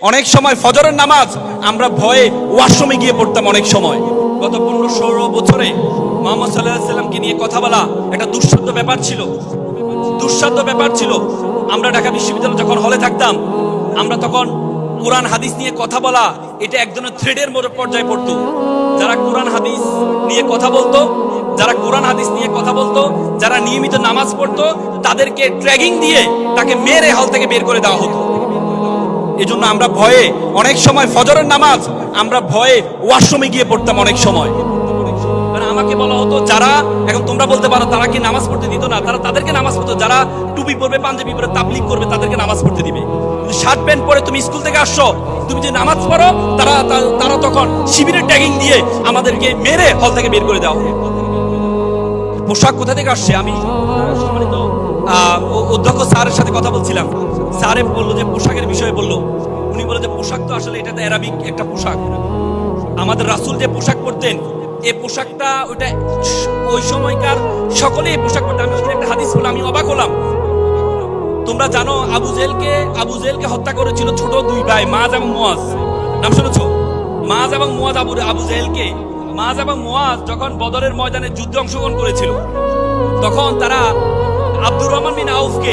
অনেক সময় ফজরের নামাজ আমরা ভয়ে ওয়াশরুমে গিয়ে পড়তাম। অনেক সময় গত 15-16 বছরে মুহাম্মদ সাল্লাল্লাহু আলাইহি সাল্লামকে নিয়ে কথা বলা একটা দুঃসাধ্য ব্যাপার ছিল। আমরা ঢাকা বিশ্ববিদ্যালয়ে যখন হলে থাকতাম, আমরা তখন কোরআন হাদিস নিয়ে কথা বলা এটা এক ধরনের থ্রেডের পর্যায়ে পড়তো। যারা কোরআন হাদিস নিয়ে কথা বলতো, যারা নিয়মিত নামাজ পড়তো, তাদেরকে ট্র্যাগিং দিয়ে তাকে মেরে হল থেকে বের করে দেওয়া হতো। এজন্য আমরা ভয়ে অনেক সময় ফজরের নামাজ আমরা ভয়ে ওয়াশরুমে গিয়ে পড়তাম। অনেক সময় আমাকে বলা হতো, যারা এখন তোমরা বলতে পারো তারা কি নামাজ পড়তে দিত না, তাদেরকে নামাজ পড়তো। যারা টুপি পরবে, পাঞ্জাবি পরে তাবলীগ করবে, তাদেরকে নামাজ পড়তে দিবে। শার্ট প্যান্ট পরে তুমি স্কুল থেকে আসছো, তুমি যে নামাজ পড়ো, তারা তখন শিবিরের ট্যাগিং দিয়ে আমাদেরকে মেরে হল থেকে বের করে দেওয়া হতো। পোশাক কোথা থেকে আসছে? আমি সম্মানিত অধ্যক্ষ স্যারের সাথে কথা বলছিলাম। স্যারে বললো যে পোশাকের বিষয়ে বললো, উনি বলে যে পোশাক তো আসলে এটা তো অ্যারাবিক একটা পোশাক। আমাদের রাসূল যে পোশাক পরতেন, এই পোশাকটা ওইটা ওই সময়কার সকলে এই পোশাক পরতেন। আমি একটা হাদিস বললাম, আমি অবাক হলাম। তোমরা জানো আবু জেহেলকে হত্যা করেছিল ছোট দুই ভাই, মাআজ এবং মুআজ। নাম শুনেছো? মাআজ এবং মুআজ। মাআজ এবং মুআজ যখন বদরের ময়দানে যুদ্ধে অংশগ্রহণ করেছিল, তখন তারা আব্দুর রহমান বিন আউফকে